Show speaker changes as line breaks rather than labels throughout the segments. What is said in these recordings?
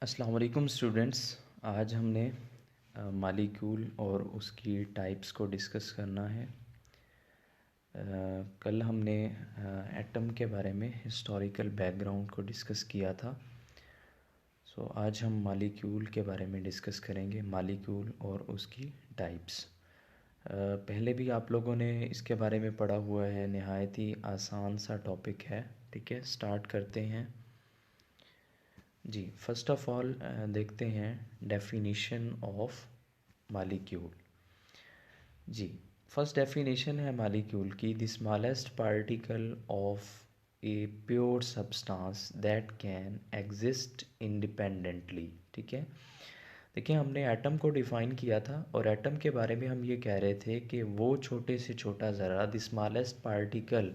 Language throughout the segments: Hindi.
अस्सलाम वालेकुम स्टूडेंट्स। आज हमने मालिक्यूल और उसकी टाइप्स को डिस्कस करना है। कल हमने एटम के बारे में हिस्टोरिकल बैकग्राउंड को डिस्कस किया था। आज हम मालिक्यूल के बारे में डिस्कस करेंगे, मालिक्यूल और उसकी टाइप्स। पहले भी आप लोगों ने इसके बारे में पढ़ा हुआ है, नहायत ही आसान सा टॉपिक है। ठीक है, स्टार्ट करते हैं जी। फर्स्ट ऑफ ऑल देखते हैं डेफिनेशन ऑफ मालिक्यूल। जी, फर्स्ट डेफिनेशन है मालिक्यूल की, the smallest particle of a pure substance that can exist independently. ठीक है, देखिए हमने एटम को डिफ़ाइन किया था और एटम के बारे में हम ये कह रहे थे कि वो छोटे से छोटा ज़रा, द स्मॉलेस्ट पार्टिकल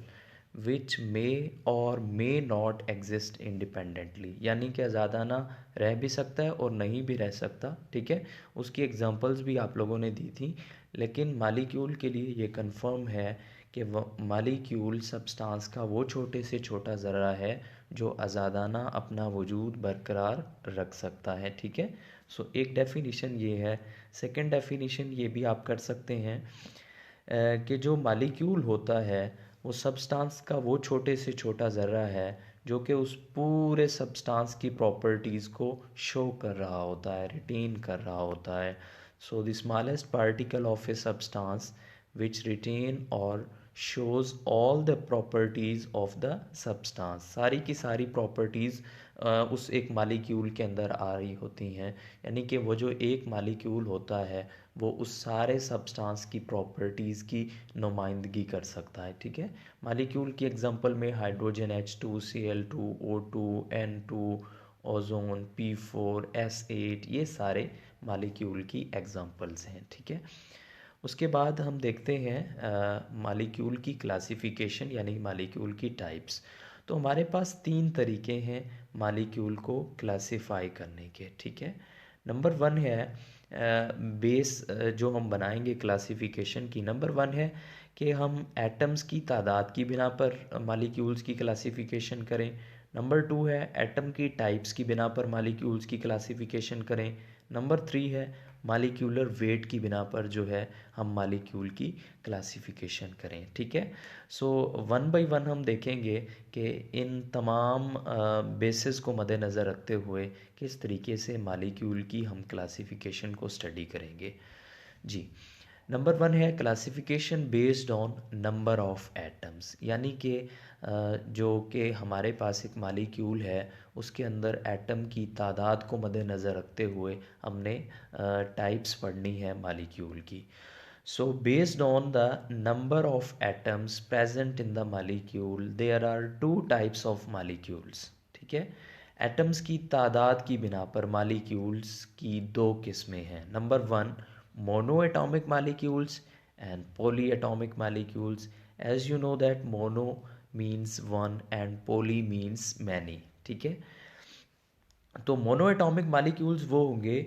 विच मे और मे नॉट एग्जिस्ट इंडिपेंडेंटली, यानी कि आज़ादाना रह भी सकता है और नहीं भी रह सकता। ठीक है, उसकी एग्जांपल्स भी आप लोगों ने दी थी, लेकिन मालिक्यूल के लिए ये कंफर्म है कि मालिक्यूल सब्सटेंस का वो छोटे से छोटा ज़रा है जो आज़ादाना अपना वजूद बरकरार रख सकता है। ठीक है, एक डेफिनेशन ये है। सेकंड डेफिनेशन ये भी आप कर सकते हैं कि जो मालिक्यूल होता है वो सब्सटेंस का वो छोटे से छोटा ज़र्रा है जो कि उस पूरे सब्सटेंस की प्रॉपर्टीज़ को शो कर रहा होता है, रिटेन कर रहा होता है। The smallest particle of a substance which retain और shows all the properties of the substance, सारी की सारी प्रॉपर्टीज़ उस एक मालिक्यूल के अंदर आ रही होती हैं। यानी कि वो जो एक मालिक्यूल होता है वो उस सारे सब्सटेंस की प्रॉपर्टीज़ की नुमाइंदगी कर सकता है। ठीक है, मालिक्यूल की एग्जांपल में hydrogen H2, Cl2, O2, N2, ozone, P4, S8, ये सारे मालिक्यूल की एग्जांपल्स हैं। ठीक है, उसके बाद हम देखते हैं मालिक्यूल की क्लासिफिकेशन, यानी मालिक्यूल की टाइप्स। तो हमारे पास तीन तरीके हैं मालिक्यूल को क्लासिफाई करने के। ठीक है, नंबर वन है बेस जो हम बनाएंगे क्लासिफिकेशन की। नंबर वन है कि हम एटम्स की तादाद की बिना पर मालिक्यूल्स की क्लासिफिकेशन करें। नंबर टू है एटम की टाइप्स की बिना पर मालिक्यूल्स की क्लासिफिकेशन करें। नंबर थ्री है मालिक्यूलर वेट की बिना पर जो है हम मालिक्यूल की क्लासिफिकेशन करें। ठीक है, वन बाय वन हम देखेंगे कि इन तमाम बेसिस को मद्देनज़र रखते हुए किस तरीके से मालिक्यूल की हम क्लासिफिकेशन को स्टडी करेंगे। जी, नंबर वन है classification based on number of atoms, यानी कि जो कि हमारे पास एक मालिक्यूल है उसके अंदर एटम की तादाद को मद्देनज़र रखते हुए हमने टाइप्स पढ़नी है मालिक्यूल की। Based on the number of atoms present in the molecule there are two types of molecules. ठीक है, एटम्स की तादाद की बिना पर मालिक्यूल्स की दो किस्में हैं। Number one, monoatomic molecules and polyatomic molecules. As you know that mono means one and poly means many. ठीक है, तो मोनोएटॉमिक मालिक्यूल्स वो होंगे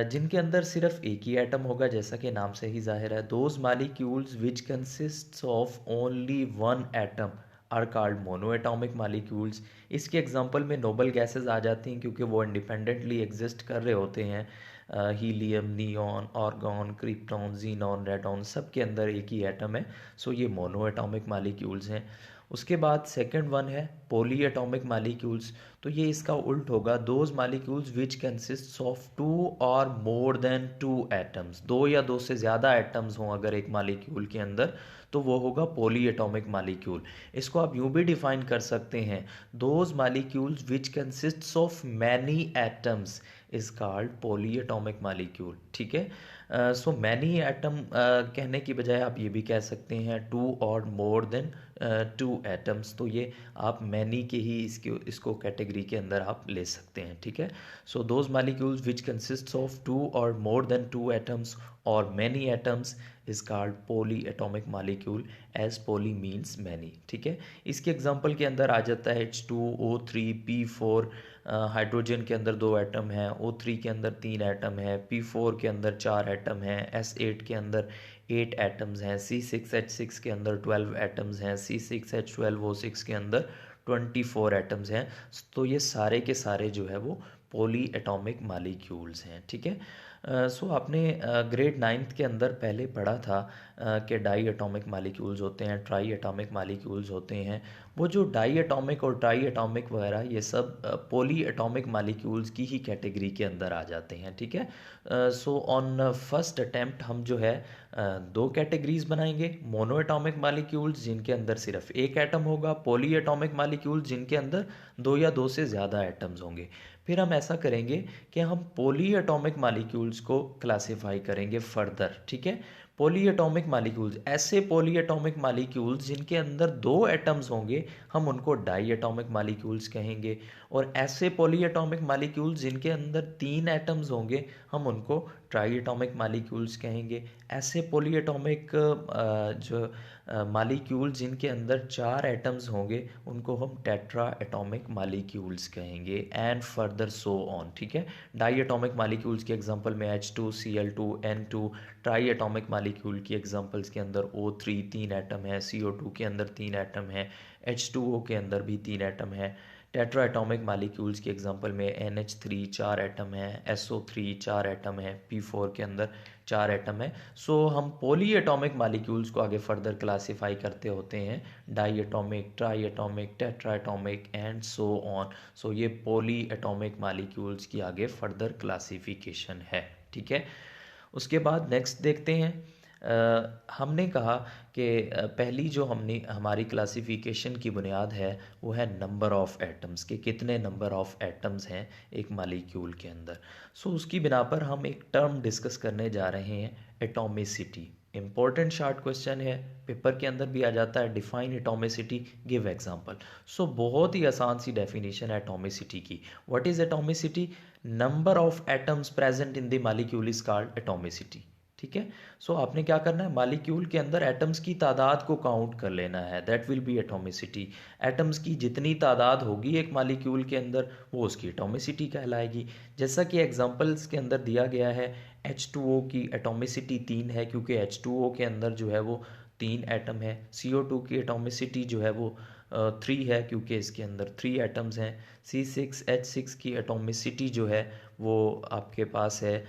जिनके अंदर सिर्फ एक ही एटम होगा, जैसा कि नाम से ही जाहिर है। Those molecules which consists of only one atom are called monoatomic molecules. इसके एग्जांपल में नोबल गैसेस आ जाती हैं क्योंकि वो इंडिपेंडेंटली एग्जिस्ट कर रहे होते हैं। Helium, neon, argon, krypton, xenon, radon, सब के अंदर एक ही एटम है। ये मोनोएटॉमिक मालिक्यूल्स हैं। उसके बाद सेकंड वन है पॉली एटॉमिक मालिक्यूल्स। तो ये इसका उल्ट होगा, those molecules which consist of two और मोर देन टू एटम्स। दो या दो से ज़्यादा एटम्स हों अगर एक मालिक्यूल के अंदर तो वो होगा पॉली एटॉमिक मालिक्यूल। इसको आप यूँ भी डिफाइन कर सकते हैं, those molecules which consist of many atoms is called polyatomic molecule. ठीक है, मैनी एटम कहने की बजाय आप ये भी कह सकते हैं टू और मोर देन टू एटम्स। तो ये आप मैनी के ही इसको कैटेगरी के अंदर आप ले सकते हैं। ठीक है, those molecules which consist of two और मोर देन टू एटम्स और many atoms is called polyatomic molecule, as poly means many. ठीक है, इसके एग्जांपल के अंदर आ जाता है H2O3, P4। हाइड्रोजन के अंदर दो एटम हैं, O3 के अंदर तीन एटम है, P4 के अंदर चार एटम हैं, S8 के अंदर 8 एटम्स हैं, C6H6 के अंदर 12 एटम्स हैं, C6H12O6 के अंदर 24 एटम्स हैं। तो ये सारे के सारे जो है वो पॉली एटॉमिक मालिक्यूल्स हैं, ठीक है। सो आपने ग्रेड 9th के अंदर पहले पढ़ा था कि डाई एटॉमिक मालिक्यूल्स होते हैं, ट्राई एटॉमिक मालिक्यूल्स होते हैं। वो जो डाई एटॉमिक और ट्राई एटॉमिक वगैरह ये सब पॉली एटॉमिक मालिक्यूल्स की ही कैटेगरी के अंदर आ जाते हैं, ठीक है। सो ऑन फर्स्ट अटेम्प्ट हम जो है दो कैटेगरीज बनाएंगे, मोनो एटॉमिक मालिक्यूल्स जिनके अंदर सिर्फ एक एटम होगा, पॉली एटॉमिक मालिक्यूल्स जिनके अंदर दो या दो से ज़्यादा एटम्स होंगे। फिर हम ऐसा करेंगे कि हम पॉली एटॉमिक मालिक्यूल्स को क्लासिफाई करेंगे फर्दर, ठीक है। पॉली एटॉमिक मालिक्यूल्स, ऐसे पॉली एटॉमिक मालिक्यूल्स जिनके अंदर दो एटम्स होंगे हम उनको डाई एटॉमिक मालिक्यूल्स कहेंगे, और ऐसे पॉली एटॉमिक मालिक्यूल्स जिनके अंदर तीन एटम्स होंगे हम उनको ट्राई एटॉमिक मालिक्यूल्स कहेंगे। ऐसे पॉली एटॉमिक जो मालिक्यूल जिनके अंदर चार एटम्स होंगे उनको हम टेट्रा एटॉमिक मालिक्यूल्स कहेंगे, एंड फर्दर सो ऑन, ठीक है। डाई एटॉमिक मालिक्यूल्स की एग्जांपल में H2Cl2 N2, try atomic molecule की एग्जांपल्स के अंदर O3 तीन एटम है, CO2 के अंदर तीन एटम है, H2O के अंदर भी तीन एटम है। टेट्रा एटॉमिक मालिक्यूल्स की एग्जांपल में NH3 चार एटम है, SO3 चार एटम है, P4 के अंदर चार एटम है। सो हम पॉली एटॉमिक मालिक्यूल्स को आगे फर्दर क्लासिफाई करते होते हैं, diatomic, triatomic, tetra atomic and so on. So ये पॉली एटॉमिक मालिक्यूल्स की आगे फर्दर क्लासिफिकेशन है, ठीक है। उसके बाद नेक्स्ट देखते हैं। हमने कहा कि पहली जो हमने हमारी क्लासिफिकेशन की बुनियाद है वो है नंबर ऑफ़ एटम्स, के कितने नंबर ऑफ़ एटम्स हैं एक मालिक्यूल के अंदर। सो उसकी बिना पर हम एक टर्म डिस्कस करने जा रहे हैं, एटॉमिसिटी। इम्पोर्टेंट शॉर्ट क्वेश्चन है, पेपर के अंदर भी आ जाता है, डिफाइन एटॉमिसिटी, गिव एग्जांपल। सो बहुत ही आसान सी डेफिनेशन है एटॉमिसिटी की। What is atomicity? Number of atoms present in the molecule is called atomicity, ठीक है। सो आपने क्या करना है, मालिक्यूल के अंदर एटम्स की तादाद को काउंट कर लेना है, that will B atomicity. Atoms की जितनी तादाद होगी एक मालिक्यूल के अंदर वो उसकी एटॉमिसिटी कहलाएगी। जैसा कि एग्जांपल्स के अंदर दिया गया है, H2O की एटॉमिसिटी 3 है क्योंकि H2O के अंदर जो है वो तीन एटम है। CO2 की एटॉमिसिटी जो है वो 3 है क्योंकि इसके अंदर 3 एटम्स हैं। C6H6 की एटॉमिसिटी जो है वो आपके पास है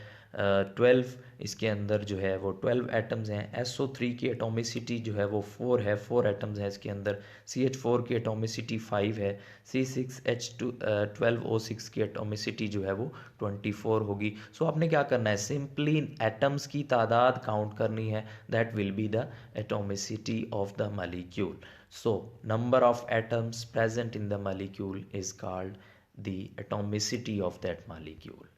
12, इसके अंदर जो है वो 12 एटम्स हैं। SO3 की एटॉमिसिटी जो है वो 4 है, 4 एटम्स हैं इसके अंदर। CH4 की एटॉमिसिटी 5 है। C6H12O6 की एटॉमिसिटी जो है वो 24 होगी। सो आपने क्या करना है, सिंपली एटम्स की तादाद काउंट करनी है, that will be the atomicity of the molecule. So number of atoms present in the molecule is called the atomicity of that molecule.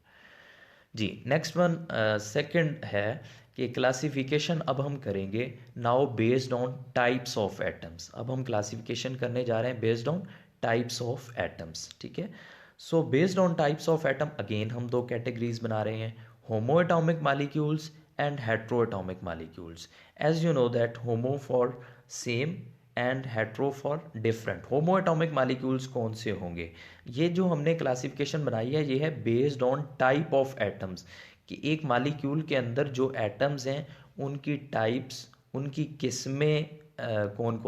जी, नेक्स्ट वन सेकंड है कि क्लासिफिकेशन अब हम करेंगे now based on types of atoms. अब हम क्लासिफिकेशन करने जा रहे हैं based on types of atoms, ठीक है। So based on types of atom again हम दो कैटेगरीज बना रहे हैं, होमो atomic molecules and hetero atomic molecules. As you know that homo for same and hetero for different. Homo atomic molecules कौन से होंगे, ये जो हमने क्लासिफिकेशन बनाई है ये है based on type of atoms, कि एक मालिक्यूल के अंदर जो एटम्स हैं उनकी टाइप्स, उनकी किस्में कौन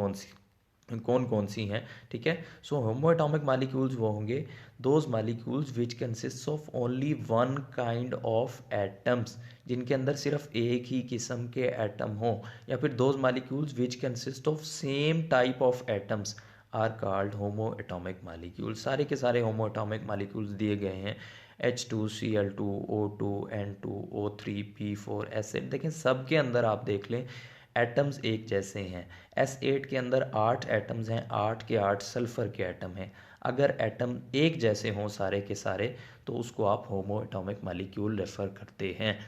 कौन सी हैं, ठीक है। सो होमो एटॉमिक मालिक्यूल्स वो होंगे those molecules which consist of only one kind of atoms, जिनके अंदर सिर्फ एक ही किस्म के एटम हो, या फिर those molecules which consist of same type of atoms are called homo atomic molecules. सारे के सारे होमो एटॉमिक मालिक्यूल्स दिए गए हैं, H2Cl2 O2 N2 O3 P4 ऐसे, देखें सब के अंदर आप देख लें एटम्स एक जैसे हैं। S8 के अंदर 8 एटम्स हैं, 8 के 8 सल्फ़र के एटम हैं। अगर एटम एक जैसे हों सारे के सारे तो उसको आप होमो एटॉमिक मालिक्यूल रेफ़र करते हैं।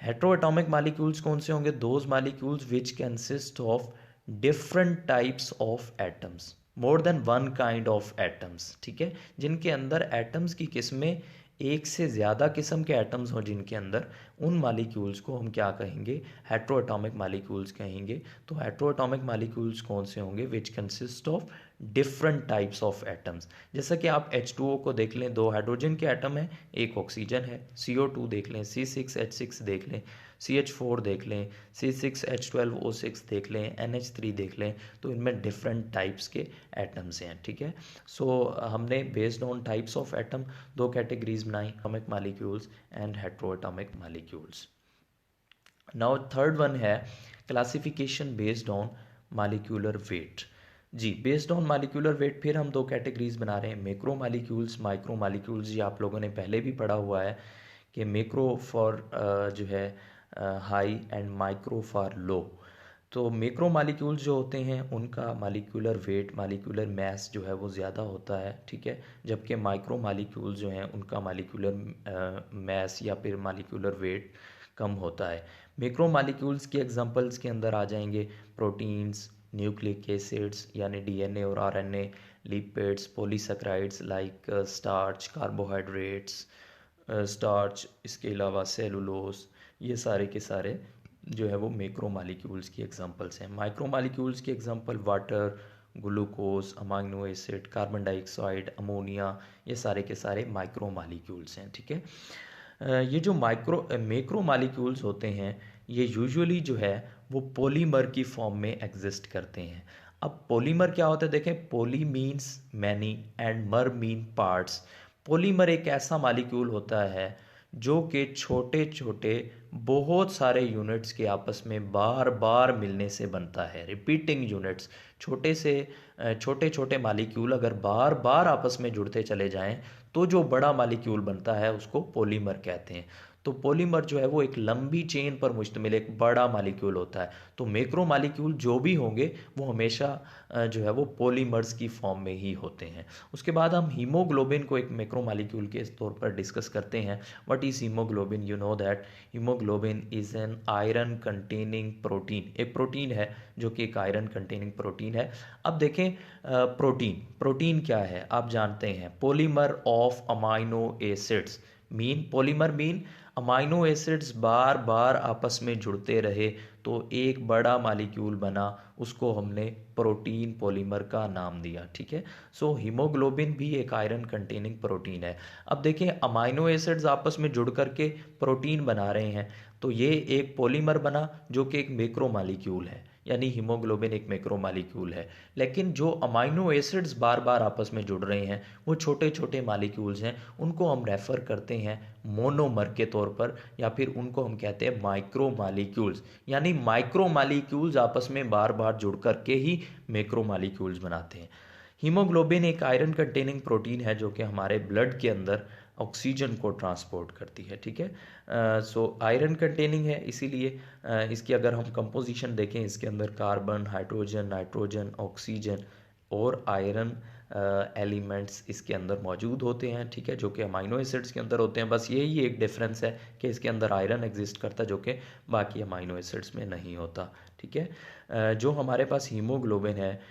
हेट्रो एटॉमिक मालिक्यूल्स कौन से होंगे, those molecules which consist of different types of atoms, more than one kind of atoms, ठीक है। जिनके अंदर एटम्स की किस्में एक से ज़्यादा किस्म के एटम्स हों जिनके अंदर, उन मालिक्यूल्स को हम क्या कहेंगे, हेट्रो एटॉमिक मालिक्यूल्स कहेंगे। तो हेट्रो एटॉमिक मालिक्यूल्स कौन से होंगे, विच consist of different types of atoms. जैसा कि आप H2O को देख लें, 2 हाइड्रोजन के एटम हैं, 1 ऑक्सीजन है। CO2 देख लें, C6H6 देख लें, CH4 देख लें, C6H12O6 देख लें, NH3 देख लें, तो इनमें डिफरेंट टाइप्स के एटम्स हैं, ठीक है। सो हमने based on types of atom 2 categories बनाई, atomic molecules and heteroatomic molecules. Now third one है classification based on molecular weight. जी, बेस्ड ऑन मॉलिक्यूलर वेट फिर हम 2 कैटेगरीज बना रहे हैं, मैक्रो मॉलिक्यूल्स, माइक्रो मॉलिक्यूल्स। ये आप लोगों ने पहले भी पढ़ा हुआ है कि मैक्रो फॉर जो है high and micro for low. तो मैक्रो मॉलिक्यूल्स जो होते हैं उनका मॉलिक्यूलर वेट, मॉलिक्यूलर मास जो है वो ज़्यादा होता है, ठीक है। जबकि माइक्रो मॉलिक्यूल्स जो हैं उनका मॉलिक्यूलर मास या फिर मॉलिक्यूलर वेट कम होता है। मैक्रो मॉलिक्यूल्स के एग्जांपल्स के अंदर आ जाएंगे प्रोटीन्स, न्यूक्लिक एसिड्स यानी डीएनए और RNA, lipids, polysaccharides like starch, carbohydrates, starch, इसके अलावा सेलुलोज, ये सारे के सारे जो है वो मैक्रो मॉलिक्यूल्स की एग्जांपल्स हैं। माइक्रो मॉलिक्यूल्स की example water, glucose, amino acid, carbon dioxide, ammonia, ये सारे के सारे माइक्रो मॉलिक्यूल्स हैं, ठीक है। ये जो मैक्रो मॉलिक्यूल्स होते हैं ये यूजुअली जो है वो पॉलीमर की फॉर्म में एग्जिस्ट करते हैं। अब पॉलीमर क्या होता है देखें, पॉली मीन्स मैनी एंड मर मीन पार्ट्स। पॉलीमर एक ऐसा मॉलिक्यूल होता है जो कि छोटे छोटे बहुत सारे यूनिट्स के आपस में बार बार मिलने से बनता है, रिपीटिंग यूनिट्स। छोटे छोटे मॉलिक्यूल अगर बार बार आपस में जुड़ते चले जाएं तो जो बड़ा मॉलिक्यूल बनता है उसको पॉलीमर कहते हैं। तो पॉलीमर जो है वो एक लंबी चेन पर मुश्तमिल एक बड़ा मॉलिक्यूल होता है। तो मैक्रो मॉलिक्यूल जो भी होंगे वो हमेशा जो है वो पॉलीमर्स की फॉर्म में ही होते हैं। उसके बाद हम हीमोग्लोबिन को एक मैक्रो मॉलिक्यूल के तौर पर डिस्कस करते हैं। What is haemoglobin? You know that haemoglobin is an iron containing protein. एक प्रोटीन है जो कि एक आयरन कंटेनिंग प्रोटीन है। अब देखें प्रोटीन क्या है आप जानते हैं, polymer of amino acids. Polymer mean amino acids बार बार आपस में जुड़ते रहे तो एक बड़ा मॉलिक्यूल बना, उसको हमने प्रोटीन पॉलीमर का नाम दिया, ठीक है। सो हीमोग्लोबिन भी एक आयरन कंटेनिंग प्रोटीन है। अब देखें अमाइनो एसिड्स आपस में जुड़ करके प्रोटीन बना रहे हैं, तो ये एक पॉलीमर बना जो कि एक मैक्रो मॉलिक्यूल है, यानी हीमोग्लोबिन एक मैक्रो मॉलिक्यूल है। लेकिन जो अमाइनो एसिड्स बार बार आपस में जुड़ रहे हैं वो छोटे छोटे मॉलिक्यूल्स हैं, उनको हम रेफ़र करते हैं मोनोमर के तौर पर, या फिर उनको हम कहते हैं माइक्रो मॉलिक्यूल्स। यानी माइक्रो मॉलिक्यूल्स आपस में बार बार जुड़ करके ही मैक्रो मॉलिक्यूल्स बनाते हैं। हीमोग्लोबिन एक आयरन कंटेनिंग प्रोटीन है जो कि हमारे ब्लड के अंदर ऑक्सीजन को ट्रांसपोर्ट करती है, ठीक है। सो आयरन कंटेनिंग है, इसीलिए इसकी अगर हम कंपोजिशन देखें इसके अंदर कार्बन, हाइड्रोजन, नाइट्रोजन, ऑक्सीजन और आयरन एलिमेंट्स इसके अंदर मौजूद होते हैं, ठीक है, जो कि अमाइनो एसिड्स के अंदर होते हैं। बस यही एक डिफरेंस है कि इसके अंदर आयरन एग्जिस्ट करता है जो कि बाकी अमाइनो एसिड्स में नहीं होता, ठीक है। जो हमारे पास हीमोग्लोबिन है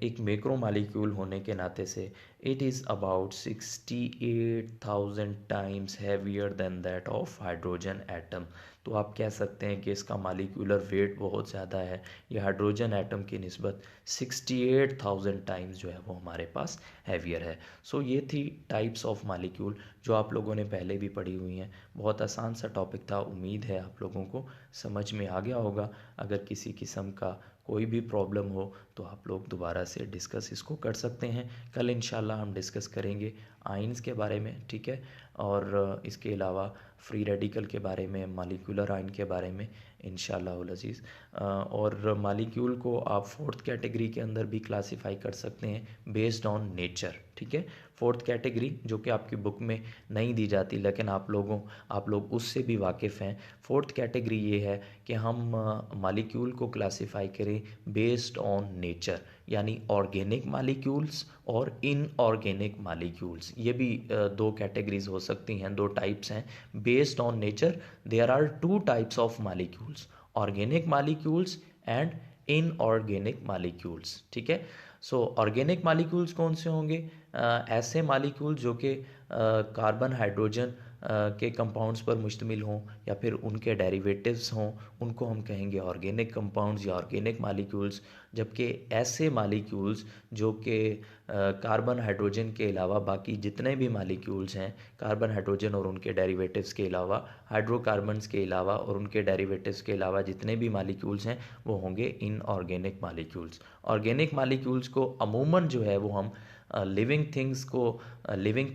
एक मैक्रो मॉलिक्यूल होने के नाते से it is about 68,000 times heavier than that of hydrogen atom. तो आप कह सकते हैं कि इसका मॉलिक्यूलर वेट बहुत ज़्यादा है, ये हाइड्रोजन एटम की निस्बत 68,000 टाइम्स जो है वो हमारे पास हैवियर है। सो ये थी टाइप्स ऑफ मॉलिक्यूल जो आप लोगों ने पहले भी पढ़ी हुई हैं। बहुत आसान सा टॉपिक था, उम्मीद है आप लोगों को समझ में आ गया होगा। अगर किसी किस्म का कोई भी प्रॉब्लम हो तो आप लोग दोबारा से डिस्कस इसको कर सकते हैं। कल इंशाल्लाह हम डिस्कस करेंगे आयंस के बारे में, ठीक है, और इसके अलावा फ्री रेडिकल के बारे में, मॉलिक्यूलर आयन के बारे में इंशाल्लाह अज़ीज़। और मॉलिक्यूल को आप फोर्थ कैटेगरी के अंदर भी क्लासिफाई कर सकते हैं बेस्ड ऑन नेचर, ठीक है। फोर्थ कैटेगरी जो कि आपकी बुक में नहीं दी जाती लेकिन आप लोग उससे भी वाकिफ़ हैं। फोर्थ कैटेगरी ये है कि हम मॉलिक्यूल को क्लासिफाई करें बेस्ड ऑन नेचर, यानी ऑर्गेनिक मॉलिक्यूल्स और इनऑर्गेनिक मॉलिक्यूल्स। ये भी 2 कैटेगरीज हो सकती हैं, 2 टाइप्स हैं based on nature. There are 2 types of molecules, organic molecules and inorganic molecules, ठीक है। सो ऑर्गेनिक मॉलिक्यूल्स कौन से होंगे? ऐसे मॉलिक्यूल जो कि कार्बन, हाइड्रोजन, के कंपाउंड्स पर मुश्तमिल हों या फिर उनके डेरिवेटिव्स हों, उनको हम कहेंगे ऑर्गेनिक कंपाउंड्स या ऑर्गेनिक मालिक्यूल्स। जबकि ऐसे मालिक्यूल्स जो कि कार्बन हाइड्रोजन के अलावा बाकी जितने भी मालिक्यूल्स हैं, कार्बन हाइड्रोजन और उनके डेरिवेटिव्स के अलावा, हाइड्रोकार्बन्स के अलावा और उनके डेरिवेटिव्स के अलावा जितने भी मालिक्यूल्स हैं वो होंगे इनऑर्गेनिक मालिक्यूल्स। ऑर्गेनिक मालिक्यूल्स को अमूमन जो है वो हम लिविंग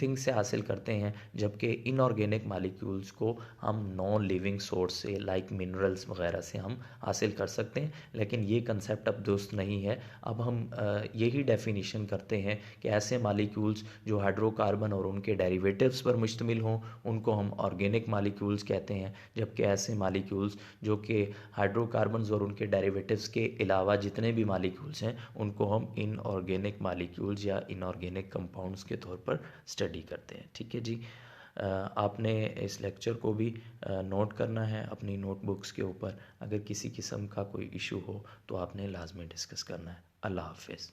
थिंग्स से हासिल करते हैं, जबकि इनऑर्गेनिक मालिक्यूल्स को हम नॉन लिविंग सोर्स से लाइक मिनरल्स वगैरह से हम हासिल कर सकते हैं। लेकिन ये कंसेप्ट अब दुरुस्त नहीं है। अब हम यही डेफिनेशन करते हैं कि ऐसे मालिक्यूल्स जो हाइड्रोकार्बन और उनके डेरिवेटिव्स पर मुश्तमिल हों उनको हम ऑर्गेनिक मालिक्यूल्स कहते हैं, जबकि ऐसे मालिक्यूल्स जो कि हाइड्रोकार्बन्स और उनके डेरिवेटिव्स के अलावा जितने भी मालिक्यूल्स हैं उनको हम इनऑर्गेनिक मालिक्यूल्स या इनऑर्गेनिक कंपाउंड्स के तौर पर स्टडी करते हैं। ठीक है जी। आपने इस लेक्चर को भी नोट करना है अपनी नोटबुक्स के ऊपर। अगर किसी किस्म का कोई इशू हो तो आपने लाजमी डिस्कस करना है। अल्लाह हाफिज़।